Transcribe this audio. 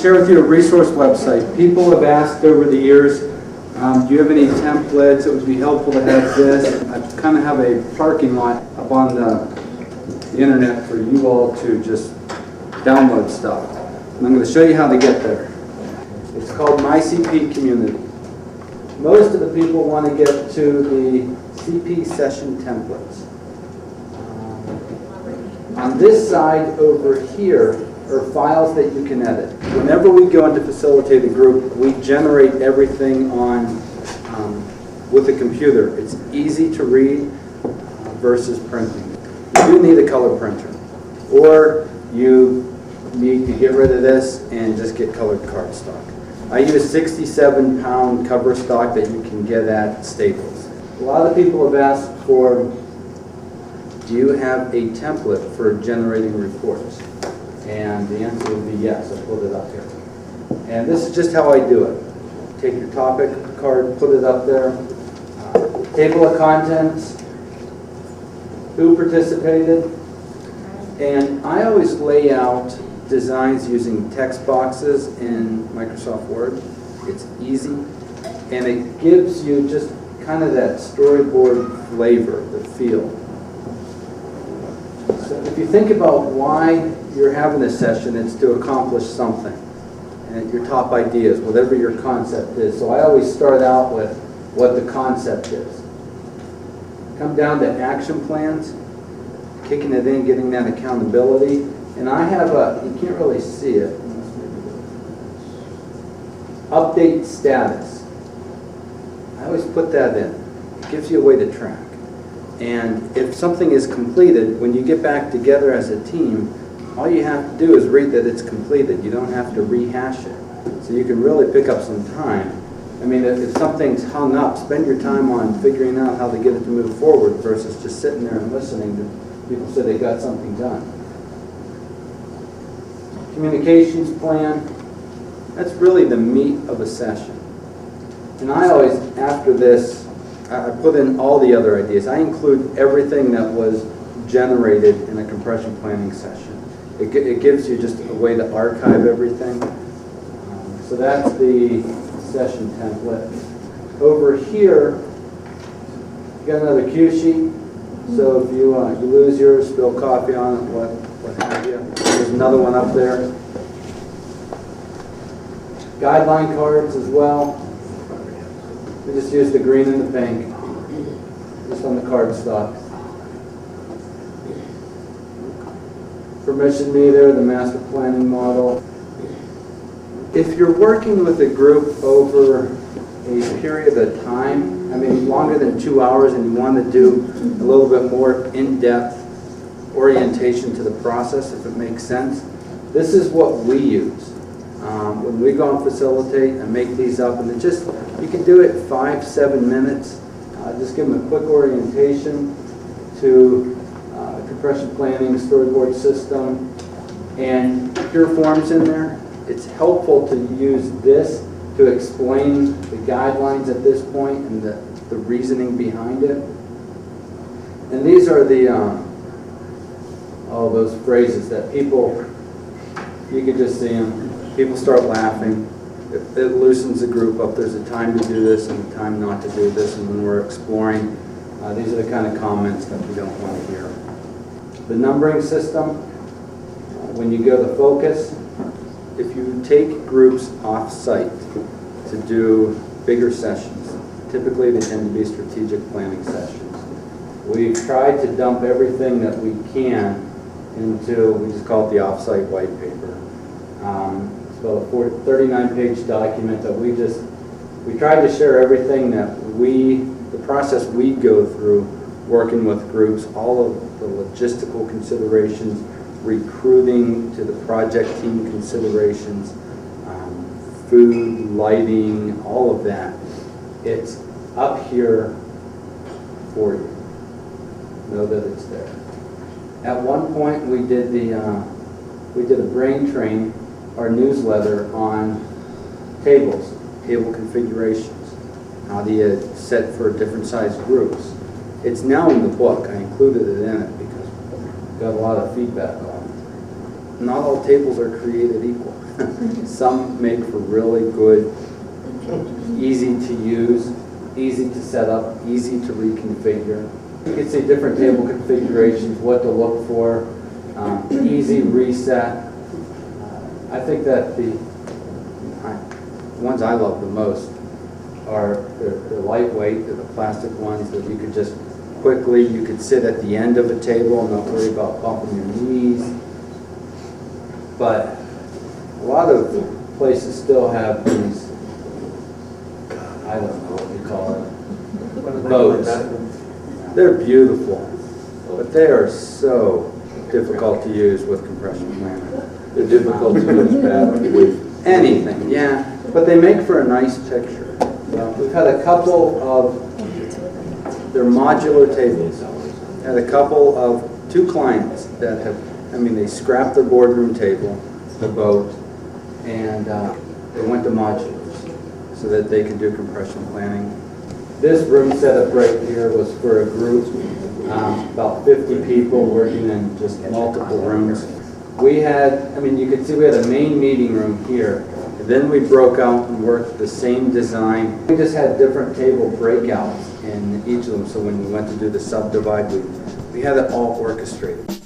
share with you a resource website. People have asked over the years, do you have any templates? It would be helpful to have this. I kind of have a parking lot up on the internet for you all to just download stuff. And I'm going to show you how to get there. It's called My CP Community. Most of the people want to get to the CP session templates. On this side over here are files that you can edit. Whenever we go into facilitate a group, we generate everything on with a computer. It's easy to read versus printing. You do need a color printer, or you need to get rid of this and just get colored cardstock. I use 67-pound cover stock that you can get at Staples. A lot of people have asked for, do you have a template for generating reports? And the answer would be yes. I pulled it up here. And this is just how I do it. Take your topic card, put it up there. Table of contents, who participated, and I always lay out designs using text boxes in Microsoft Word. It's easy, and it gives you just kind of that storyboard flavor, the feel. So if you think about why you're having this session, it's to accomplish something, and your top ideas, whatever your concept is. So I always start out with what the concept is. Come down to action plans, kicking it in, getting that accountability. And I have a, you can't really see it, update status. I always put that in. It gives you a way to track. And if something is completed, when you get back together as a team, all you have to do is read that it's completed. You don't have to rehash it. So you can really pick up some time. I mean, if something's hung up, spend your time on figuring out how to get it to move forward versus just sitting there and listening to people say they got something done. Communications plan, that's really the meat of a session. And I always, after this, I put in all the other ideas. I include everything that was generated in a compression planning session. It gives you just a way to archive everything. So that's the session template. Over here, you got another cue sheet. So if you lose yours, spill coffee on it, what have you. There's another one up there. Guideline cards as well. We just use the green and the pink, just on the cardstock. Permission meter, the master planning model. If you're working with a group over a period of time, I mean longer than 2 hours, and you want to do a little bit more in-depth orientation to the process, if it makes sense, this is what we use. When we go and facilitate and make these up, and it just, you can do it 5-7 minutes. Just give them a quick orientation to compression planning, storyboard system, and pure forms in there. It's helpful to use this to explain the guidelines at this point and the reasoning behind it. And these are the all those phrases that people, you can just see them. People start laughing. It loosens the group up. There's a time to do this and a time not to do this. And when we're exploring, these are the kind of comments that we don't want to hear. The numbering system, when you go to focus, if you take groups off-site to do bigger sessions, typically they tend to be strategic planning sessions. We've tried to dump everything that we can into, we just call it the off-site white paper. It's about a 39-page document that we tried to share everything that the process we go through working with groups, all of the logistical considerations, recruiting to the project team considerations, food, lighting, all of that. It's up here for you. Know that it's there. At one point, we did a brain train, our newsletter, on tables, table configurations. How do you set for different size groups? It's now in the book. I included it in it because I got a lot of feedback on it. Not all tables are created equal. Some make for really good, easy to use, easy to set up, easy to reconfigure. You can see different table configurations, what to look for, easy reset. I think that the ones I love the most are they're lightweight, they're the plastic ones that you could just quickly, you could sit at the end of a table and not worry about bumping your knees. But a lot of places still have these, I don't know what you call it, boats. They're beautiful, but they are so difficult to use with compression planning. They're difficult to use badly with anything, yeah. But they make for a nice picture. We've had a couple of, they're modular tables. Had a couple of, 2 clients that have, they scrapped their boardroom table, the boat, and they went to modulars so that they could do compression planning. This room setup right here was for a group, about 50 people working in just multiple rooms. We had, you could see we had a main meeting room here, and then we broke out and worked the same design. We just had different table breakouts in each of them, so when we went to do the subdivide, we had it all orchestrated.